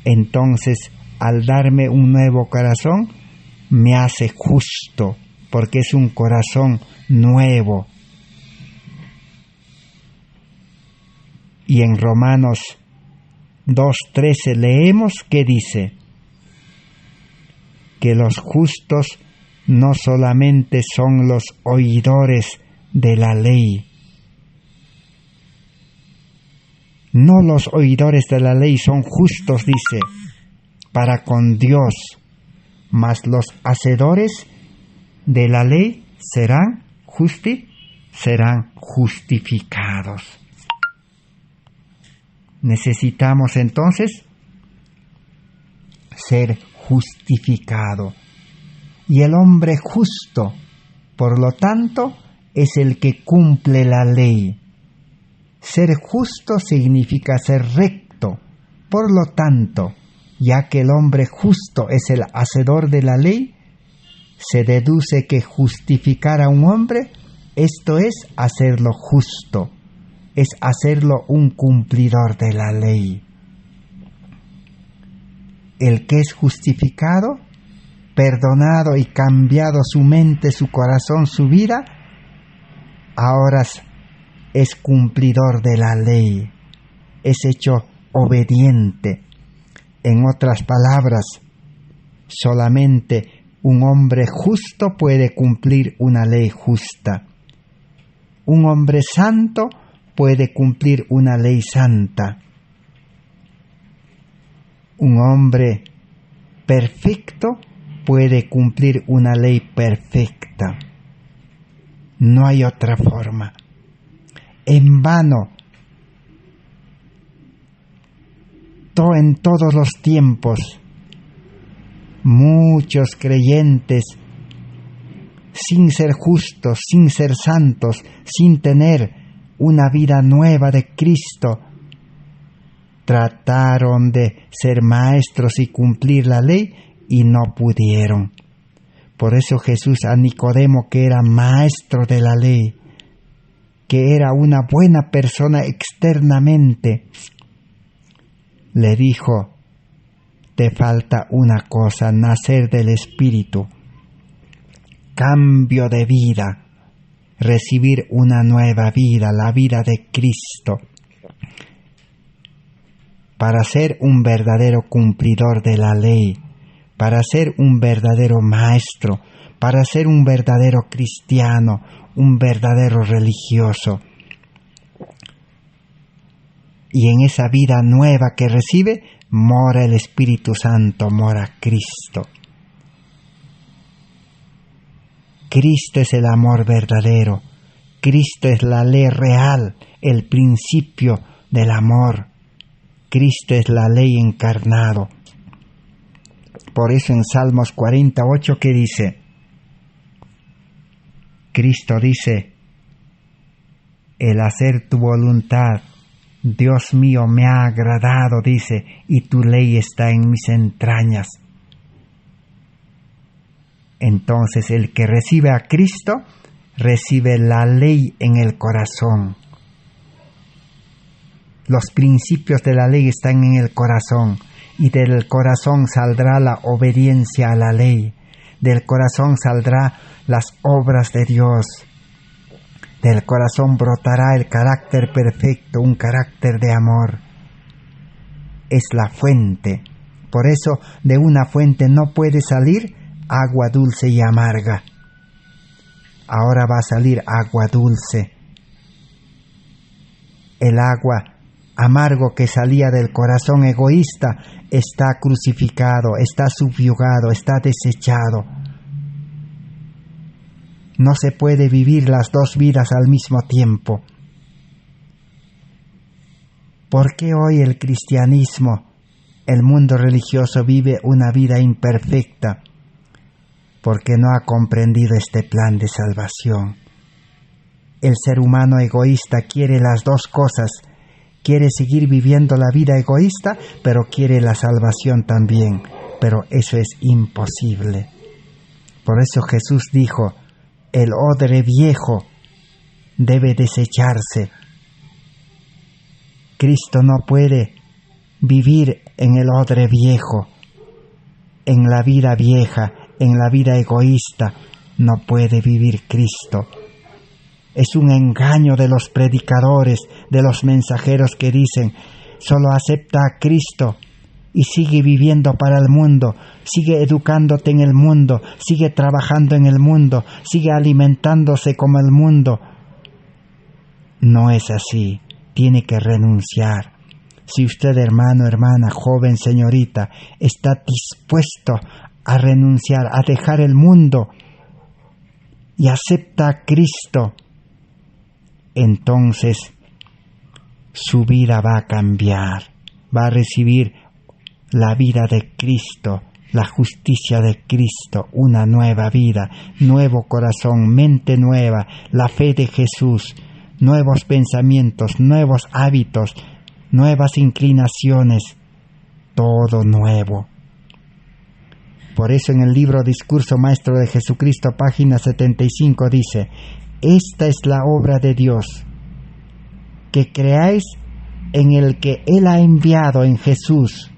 [SPEAKER 1] entonces al darme un nuevo corazón, me hace justo, porque es un corazón nuevo. Y en Romanos 2:13 leemos que dice que los justos no solamente son los oidores de la ley, no los oidores de la ley son justos, dice, para con Dios, mas los hacedores de la ley serán justificados. Necesitamos entonces ser justificado. Y el hombre justo, por lo tanto, es el que cumple la ley. Ser justo significa ser recto. Por lo tanto, ya que el hombre justo es el hacedor de la ley, se deduce que justificar a un hombre, esto es hacerlo justo, es hacerlo un cumplidor de la ley. El que es justificado, perdonado y cambiado su mente, su corazón, su vida, ahora es cumplidor de la ley, es hecho obediente. En otras palabras, solamente un hombre justo puede cumplir una ley justa. Un hombre santo puede cumplir una ley santa. Un hombre perfecto puede cumplir una ley perfecta. No hay otra forma. En vano, en todos los tiempos, muchos creyentes, sin ser justos, sin ser santos, sin tener una vida nueva de Cristo, trataron de ser maestros y cumplir la ley y no pudieron. Por eso Jesús a Nicodemo, que era maestro de la ley, que era una buena persona externamente, le dijo: te falta una cosa, nacer del Espíritu, cambio de vida, recibir una nueva vida, la vida de Cristo, para ser un verdadero cumplidor de la ley, para ser un verdadero maestro, para ser un verdadero cristiano, un verdadero religioso. Y en esa vida nueva que recibe, mora el Espíritu Santo, mora Cristo. Cristo es el amor verdadero. Cristo es la ley real, el principio del amor. Cristo es la ley encarnado. Por eso en Salmos 48, ¿qué dice? Cristo dice: el hacer tu voluntad, Dios mío, me ha agradado, dice, y tu ley está en mis entrañas. Entonces el que recibe a Cristo, recibe la ley en el corazón. Los principios de la ley están en el corazón, y del corazón saldrá la obediencia a la ley. Del corazón saldrá las obras de Dios. Del corazón brotará el carácter perfecto, un carácter de amor. Es la fuente. Por eso de una fuente no puede salir agua dulce y amarga. Ahora va a salir agua dulce. El agua amargo que salía del corazón egoísta está crucificado, está subyugado, está desechado. No se puede vivir las dos vidas al mismo tiempo. ¿Por qué hoy el cristianismo, el mundo religioso, vive una vida imperfecta? Porque no ha comprendido este plan de salvación. El ser humano egoísta quiere las dos cosas. Quiere seguir viviendo la vida egoísta, pero quiere la salvación también. Pero eso es imposible. Por eso Jesús dijo: el odre viejo debe desecharse. Cristo no puede vivir en el odre viejo, en la vida vieja, en la vida egoísta. No puede vivir Cristo. Es un engaño de los predicadores, de los mensajeros que dicen: solo acepta a Cristo y sigue viviendo para el mundo, sigue educándote en el mundo, sigue trabajando en el mundo, sigue alimentándose como el mundo. No es así, tiene que renunciar. Si usted, hermano, hermana, joven, señorita, está dispuesto a renunciar, a dejar el mundo y acepta a Cristo, entonces su vida va a cambiar, va a recibir la vida de Cristo, la justicia de Cristo, una nueva vida, nuevo corazón, mente nueva, la fe de Jesús, nuevos pensamientos, nuevos hábitos, nuevas inclinaciones, todo nuevo. Por eso en el libro Discurso Maestro de Jesucristo, página 75, dice: esta es la obra de Dios, que creáis en el que Él ha enviado, en Jesús.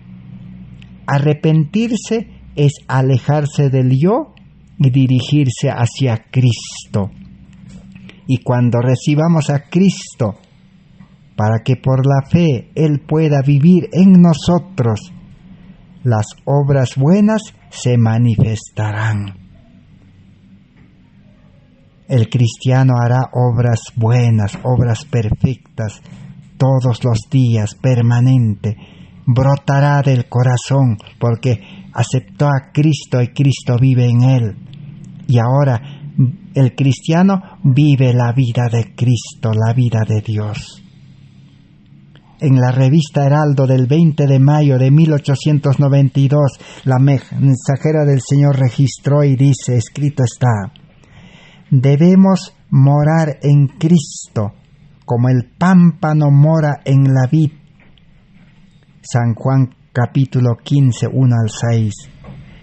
[SPEAKER 1] Arrepentirse es alejarse del yo y dirigirse hacia Cristo. Y cuando recibamos a Cristo, para que por la fe Él pueda vivir en nosotros, las obras buenas se manifestarán. El cristiano hará obras buenas, obras perfectas, todos los días, permanente. Brotará del corazón porque aceptó a Cristo y Cristo vive en él. Y ahora el cristiano vive la vida de Cristo, la vida de Dios. En la revista Heraldo del 20 de mayo de 1892, la mensajera del Señor registró y dice, escrito está: debemos morar en Cristo, como el pámpano mora en la vid. San Juan capítulo 15, 1 al 6.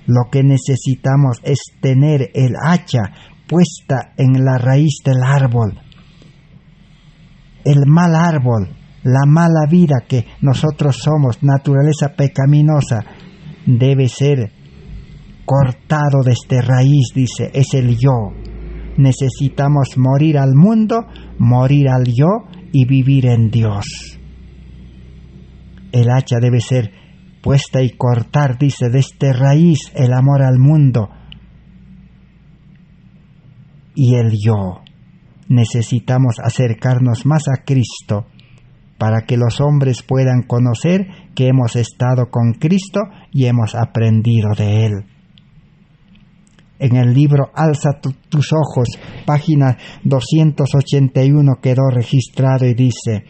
[SPEAKER 1] Lo que necesitamos es tener el hacha puesta en la raíz del árbol. El mal árbol, la mala vida que nosotros somos, naturaleza pecaminosa, debe ser cortado desde raíz, dice, es el yo. Necesitamos morir al mundo, morir al yo y vivir en Dios. El hacha debe ser puesta y cortar, dice, desde raíz el amor al mundo y el yo. Necesitamos acercarnos más a Cristo para que los hombres puedan conocer que hemos estado con Cristo y hemos aprendido de Él. En el libro Alza tus ojos, página 281, quedó registrado y dice: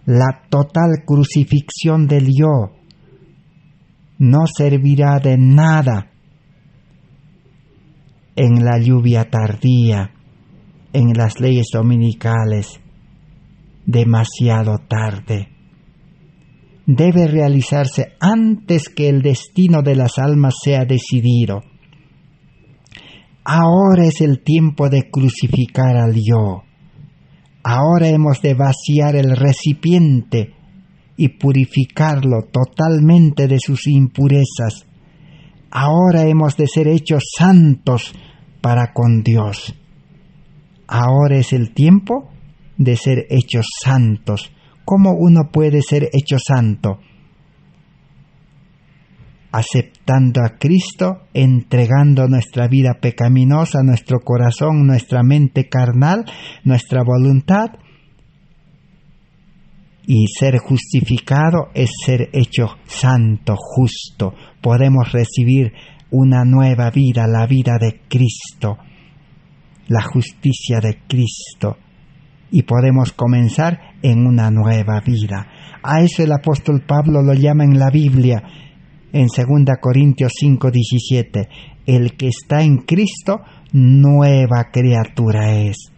[SPEAKER 1] la total crucifixión del yo no servirá de nada en la lluvia tardía, en las leyes dominicales, demasiado tarde. Debe realizarse antes que el destino de las almas sea decidido. Ahora es el tiempo de crucificar al yo. Ahora hemos de vaciar el recipiente y purificarlo totalmente de sus impurezas. Ahora hemos de ser hechos santos para con Dios. Ahora es el tiempo de ser hechos santos. ¿Cómo uno puede ser hecho santo? Aceptando a Cristo, entregando nuestra vida pecaminosa, nuestro corazón, nuestra mente carnal, nuestra voluntad. Y ser justificado es ser hecho santo, justo. Podemos recibir una nueva vida, la vida de Cristo, la justicia de Cristo. Y podemos comenzar en una nueva vida. A eso el apóstol Pablo lo llama en la Biblia, en 2 Corintios 5:17, el que está en Cristo, nueva criatura es.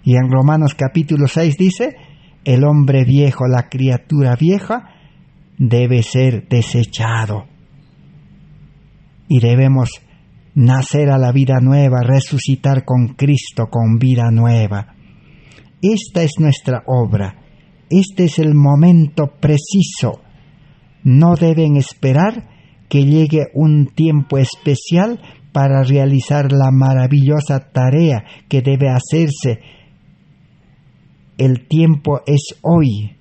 [SPEAKER 1] Y en Romanos capítulo 6 dice, el hombre viejo, la criatura vieja, debe ser desechado. Y debemos nacer a la vida nueva, resucitar con Cristo con vida nueva. Esta es nuestra obra. Este es el momento preciso. No deben esperar que llegue un tiempo especial para realizar la maravillosa tarea que debe hacerse. El tiempo es hoy.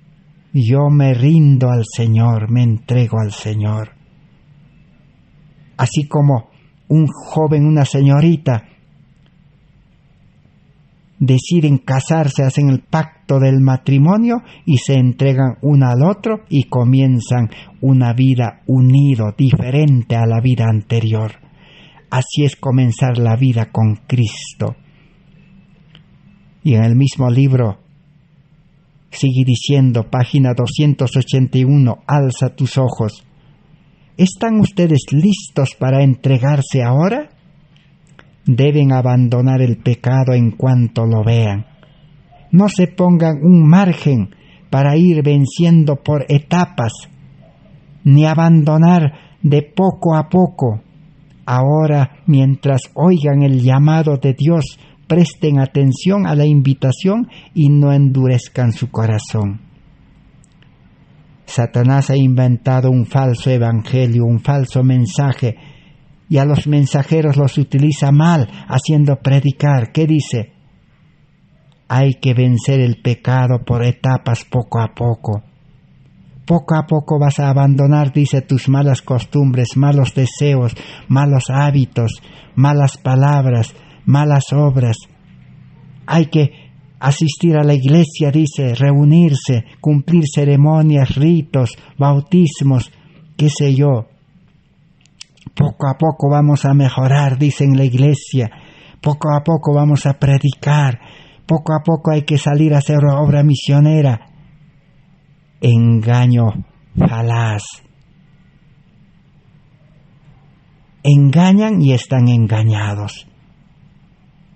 [SPEAKER 1] Yo me rindo al Señor, me entrego al Señor. Así como un joven, una señorita, deciden casarse, hacen el pacto del matrimonio y se entregan uno al otro y comienzan una vida unido, diferente a la vida anterior. Así es comenzar la vida con Cristo. Y en el mismo libro sigue diciendo, página 281, alza tus ojos. ¿Están ustedes listos para entregarse ahora? Deben abandonar el pecado en cuanto lo vean. No se pongan un margen para ir venciendo por etapas, ni abandonar de poco a poco. Ahora, mientras oigan el llamado de Dios, presten atención a la invitación y no endurezcan su corazón. Satanás ha inventado un falso evangelio, un falso mensaje, y a los mensajeros los utiliza mal, haciendo predicar. ¿Qué dice? Hay que vencer el pecado por etapas, poco a poco. Poco a poco vas a abandonar, dice, tus malas costumbres, malos deseos, malos hábitos, malas palabras, malas obras. Hay que asistir a la iglesia, dice, reunirse, cumplir ceremonias, ritos, bautismos, qué sé yo. Poco a poco vamos a mejorar, dice en la iglesia. Poco a poco vamos a predicar. Poco a poco hay que salir a hacer obra misionera. Engaño falaz. Engañan y están engañados.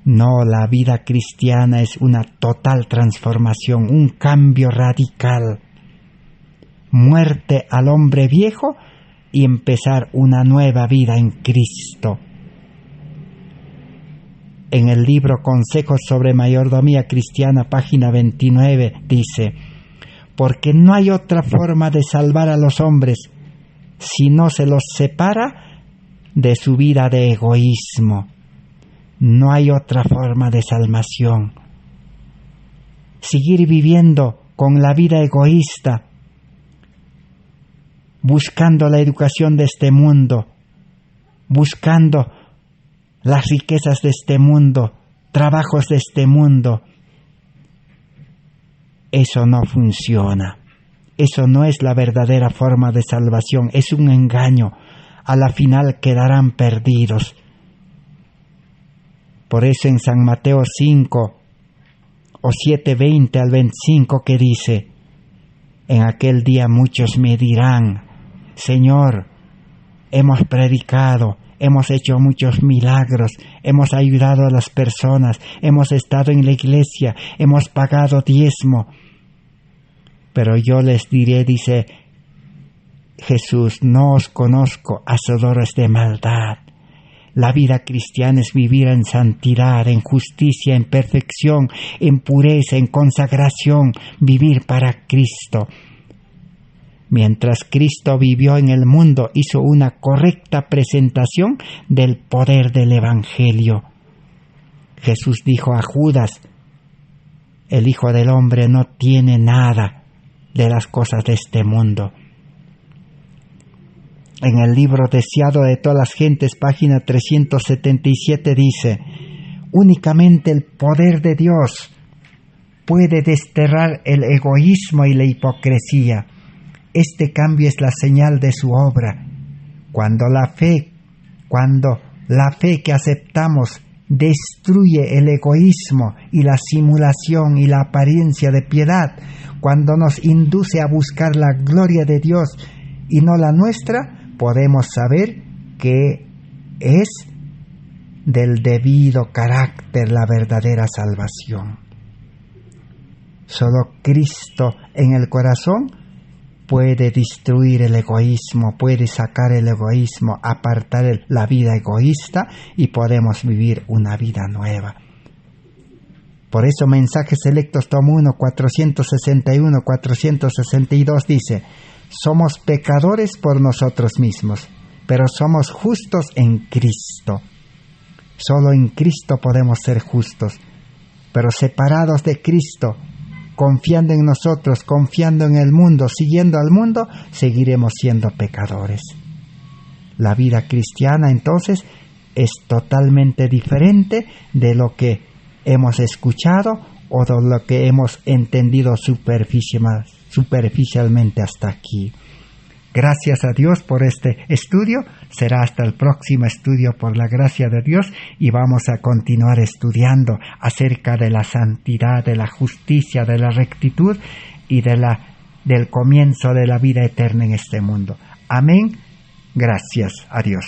[SPEAKER 1] No, la vida cristiana es una total transformación, un cambio radical. Muerte al hombre viejo y empezar una nueva vida en Cristo. En el libro Consejos sobre Mayordomía Cristiana, página 29, dice: porque no hay otra forma de salvar a los hombres si no se los separa de su vida de egoísmo. No hay otra forma de salvación. Seguir viviendo con la vida egoísta, buscando la educación de este mundo, buscando las riquezas de este mundo, trabajos de este mundo. Eso no funciona. Eso no es la verdadera forma de salvación. Es un engaño. A la final quedarán perdidos. Por eso en San Mateo 5 o 7:20 al 25 que dice: en aquel día muchos me dirán: Señor, hemos predicado, hemos hecho muchos milagros, hemos ayudado a las personas, hemos estado en la iglesia, hemos pagado diezmo. Pero yo les diré, dice Jesús, no os conozco, hacedores de maldad. La vida cristiana es vivir en santidad, en justicia, en perfección, en pureza, en consagración, vivir para Cristo. Mientras Cristo vivió en el mundo, hizo una correcta presentación del poder del Evangelio. Jesús dijo a Judas: el Hijo del Hombre no tiene nada de las cosas de este mundo. En el libro Deseado de todas las gentes, página 377, dice: únicamente el poder de Dios puede desterrar el egoísmo y la hipocresía. Este cambio es la señal de su obra. Cuando la fe que aceptamos destruye el egoísmo y la simulación y la apariencia de piedad, cuando nos induce a buscar la gloria de Dios y no la nuestra, podemos saber que es del debido carácter la verdadera salvación. Solo Cristo en el corazón puede destruir el egoísmo, puede sacar el egoísmo, apartar la vida egoísta y podemos vivir una vida nueva. Por eso Mensajes Selectos tomo 1, 461-462 dice: somos pecadores por nosotros mismos, pero somos justos en Cristo. Solo en Cristo podemos ser justos, pero separados de Cristo, confiando en nosotros, confiando en el mundo, siguiendo al mundo, seguiremos siendo pecadores. La vida cristiana entonces es totalmente diferente de lo que hemos escuchado o de lo que hemos entendido superficialmente hasta aquí. Gracias a Dios por este estudio. Será hasta el próximo estudio por la gracia de Dios y vamos a continuar estudiando acerca de la santidad, de la justicia, de la rectitud y del comienzo de la vida eterna en este mundo. Amén. Gracias a Dios.